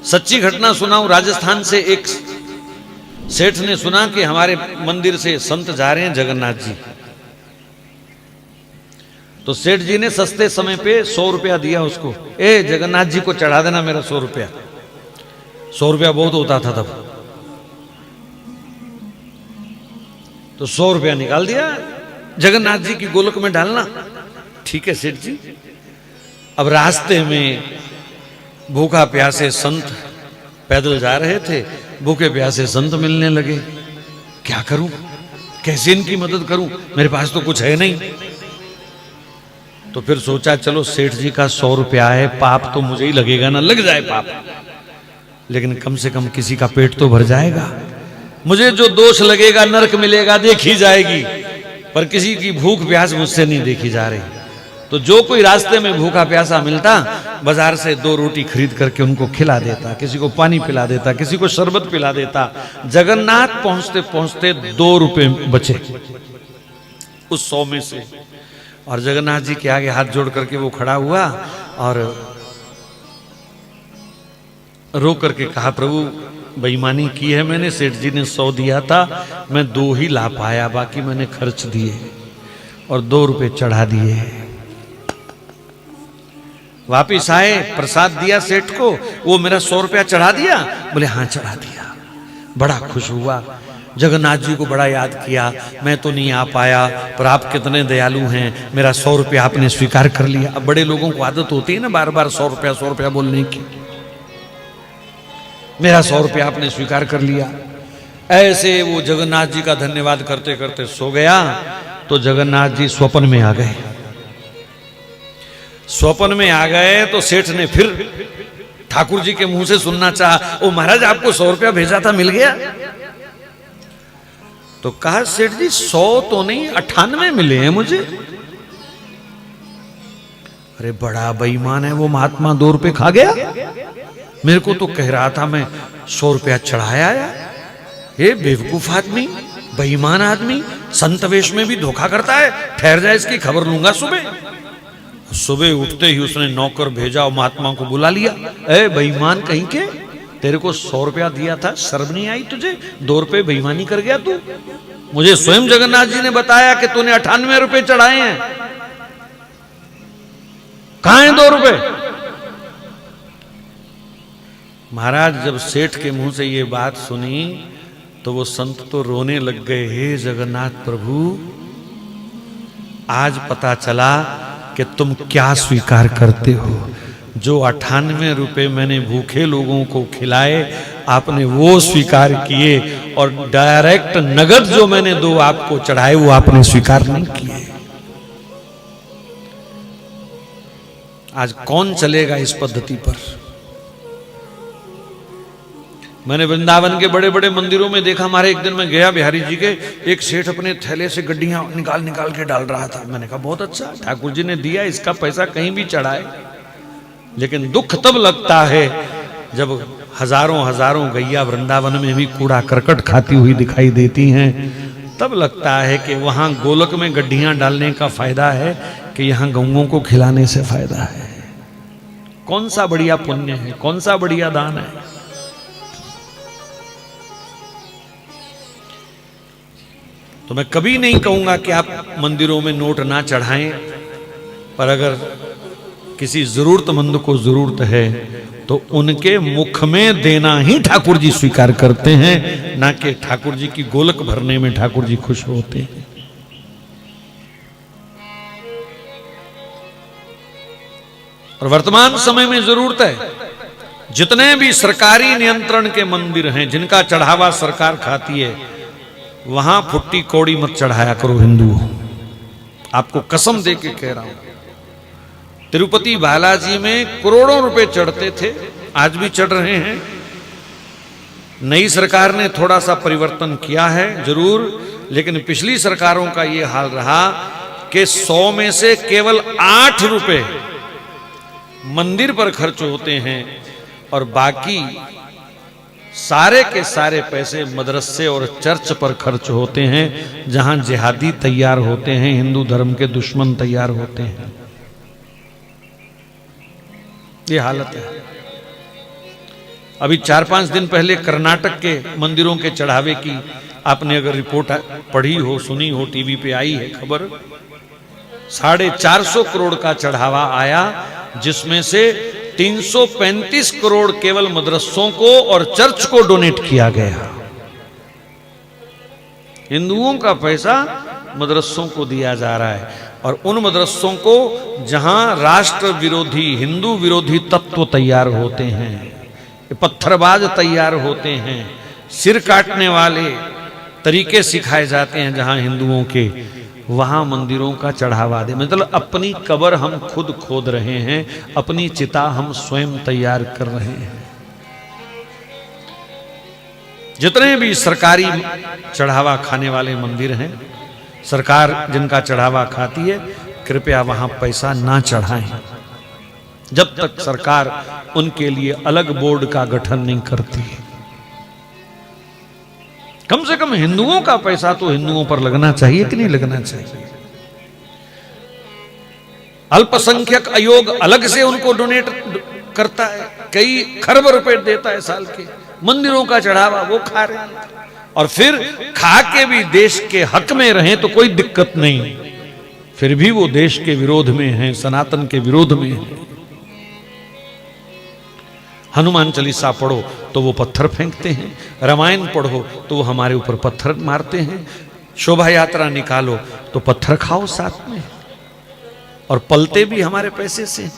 सच्ची घटना सुनाऊं। राजस्थान से एक सेठ ने सुना कि हमारे मंदिर से संत जा रहे हैं जगन्नाथ जी। तो सेठ जी ने सस्ते समय पे 100 रुपया दिया उसको, ए जगन्नाथ जी को चढ़ा देना मेरा 100 रुपया। 100 रुपया बहुत होता था तब। तो 100 रुपया निकाल दिया, जगन्नाथ जी की गोलक में डालना। ठीक है सेठ जी। अब रास्ते में भूखा प्यासे संत पैदल जा रहे थे, भूखे प्यासे संत मिलने लगे। क्या करूं, कैसे इनकी मदद करूं, मेरे पास तो कुछ है नहीं। तो फिर सोचा चलो सेठ जी का 100 रुपया है, पाप तो मुझे ही लगेगा ना, लग जाए पाप, लेकिन कम से कम किसी का पेट तो भर जाएगा। मुझे जो दोष लगेगा नरक मिलेगा देखी जाएगी, पर किसी की भूख प्यास मुझसे नहीं देखी जा रही। तो जो कोई रास्ते में भूखा प्यासा मिलता, बाजार से 2 रोटी खरीद करके उनको खिला देता, किसी को पानी पिला देता, किसी को शरबत पिला देता। जगन्नाथ पहुंचते पहुंचते 2 रुपए बचे उस 100 में से। और जगन्नाथ जी के आगे हाथ जोड़ करके वो खड़ा हुआ और रो करके कहा, प्रभु बेईमानी की है मैंने, सेठ जी ने 100 दिया था, मैं 2 ही ला पाया, बाकी मैंने खर्च दिए और 2 रुपए चढ़ा दिए। वापिस आए, प्रसाद दिया सेठ को, वो मेरा 100 रुपया चढ़ा दिया? बोले हाँ चढ़ा दिया। बड़ा खुश हुआ, जगन्नाथ जी को बड़ा याद किया, मैं तो नहीं आ पाया पर आप कितने दयालु हैं, मेरा 100 रुपया आपने स्वीकार कर लिया। अब बड़े लोगों को आदत होती है ना बार बार 100 रुपया बोलने की। मेरा 100 रुपया आपने स्वीकार कर लिया। ऐसे वो जगन्नाथ जी का धन्यवाद करते करते सो गया। तो जगन्नाथ जी स्वप्न में आ गए। स्वप्न में आ गए तो सेठ ने फिर ठाकुर जी के मुंह से सुनना चाहा, ओ महाराज आपको 100 रुपया भेजा था, मिल गया? तो कहा सेठ जी 100 तो नहीं 98 मिले हैं मुझे। अरे बड़ा बेईमान है वो महात्मा, 2 रुपए खा गया। मेरे को तो कह रहा था मैं 100 रुपया चढ़ाया। ये बेवकूफ आदमी, बेईमान आदमी, संत वेश में भी धोखा करता है। ठहर जाए, इसकी खबर लूंगा सुबह। सुबह उठते ही उसने नौकर भेजा और महात्मा को बुला लिया। ए बेईमान कहीं के, तेरे को 100 रुपया दिया था, शर्म नहीं आई तुझे? 2 रुपए बेईमानी कर गया तू। मुझे स्वयं जगन्नाथ जी ने बताया कि तूने 98 रुपए चढ़ाए हैं, कहां है 2 रुपए? महाराज जब सेठ के मुंह से ये बात सुनी तो वो संत तो रोने लग गए। हे जगन्नाथ प्रभु, आज पता चला कि तुम क्या स्वीकार करते हो। जो 98 रुपए मैंने भूखे लोगों को खिलाए आपने वो स्वीकार किए, और डायरेक्ट नगद जो मैंने 2 आपको चढ़ाए वो आपने स्वीकार नहीं किए। आज कौन चलेगा इस पद्धति पर? मैंने वृंदावन के बड़े बड़े मंदिरों में देखा। हमारे एक दिन में गया बिहारी जी के, एक सेठ अपने थैले से गड्डियां निकाल निकाल के डाल रहा था। मैंने कहा बहुत अच्छा, ठाकुर जी ने दिया, इसका पैसा कहीं भी चढ़ाए। लेकिन दुख तब लगता है जब हजारों हजारों गैया वृंदावन में भी कूड़ा करकट खाती हुई दिखाई देती हैं। तब लगता है कि वहां गोलक में गड्डियां डालने का फायदा है कि यहां गौओं को खिलाने से फायदा है। कौन सा बढ़िया पुण्य है, कौन सा बढ़िया दान है? तो मैं कभी नहीं कहूंगा कि आप मंदिरों में नोट ना चढ़ाएं, पर अगर किसी जरूरतमंद को जरूरत है तो उनके मुख में देना ही ठाकुर जी स्वीकार करते हैं, ना कि ठाकुर जी की गोलक भरने में ठाकुर जी खुश होते हैं। और वर्तमान समय में जरूरत है, जितने भी सरकारी नियंत्रण के मंदिर हैं जिनका चढ़ावा सरकार खाती है, वहां फुट्टी कौड़ी मत चढ़ाया करो हिंदुओं। आपको कसम दे के कह रहा हूं, तिरुपति बालाजी में करोड़ों रुपए चढ़ते थे, आज भी चढ़ रहे हैं। नई सरकार ने थोड़ा सा परिवर्तन किया है जरूर, लेकिन पिछली सरकारों का यह हाल रहा कि 100 में से केवल 8 रुपए मंदिर पर खर्च होते हैं और बाकी सारे के सारे पैसे मदरसे और चर्च पर खर्च होते हैं, जहां जिहादी तैयार होते हैं, हिंदू धर्म के दुश्मन तैयार होते हैं। ये हालत है। अभी 4-5 दिन पहले कर्नाटक के मंदिरों के चढ़ावे की आपने अगर रिपोर्ट पढ़ी हो, सुनी हो, टीवी पे आई है खबर, 450 करोड़ का चढ़ावा आया, जिसमें से 335 करोड़ केवल मदरसों को और चर्च को डोनेट किया गया। हिंदुओं का पैसा मदरसों को दिया जा रहा है, और उन मदरसों को जहां राष्ट्र विरोधी, हिंदू विरोधी तत्व तैयार होते हैं, पत्थरबाज तैयार होते हैं, सिर काटने वाले तरीके सिखाए जाते हैं जहां हिंदुओं के, वहां मंदिरों का चढ़ावा दे। मतलब अपनी कब्र हम खुद खोद रहे हैं, अपनी चिता हम स्वयं तैयार कर रहे हैं। जितने भी सरकारी चढ़ावा खाने वाले मंदिर हैं, सरकार जिनका चढ़ावा खाती है, कृपया वहां पैसा ना चढ़ाएं जब तक सरकार उनके लिए अलग बोर्ड का गठन नहीं करती है। कम से कम हिंदुओं का पैसा तो हिंदुओं पर लगना चाहिए कि नहीं लगना चाहिए। अल्पसंख्यक आयोग अलग से उनको डोनेट करता है, कई खरब रुपए देता है साल के, मंदिरों का चढ़ावा वो खा रहे हैं, और फिर खा के भी देश के हक में रहें तो कोई दिक्कत नहीं, फिर भी वो देश के विरोध में हैं, सनातन के विरोध में हैं। हनुमान चालीसा पढ़ो तो वो पत्थर फेंकते हैं, रामायण पढ़ो तो वो हमारे ऊपर पत्थर मारते हैं, शोभा यात्रा निकालो तो पत्थर खाओ साथ में, और पलते भी हमारे पैसे से।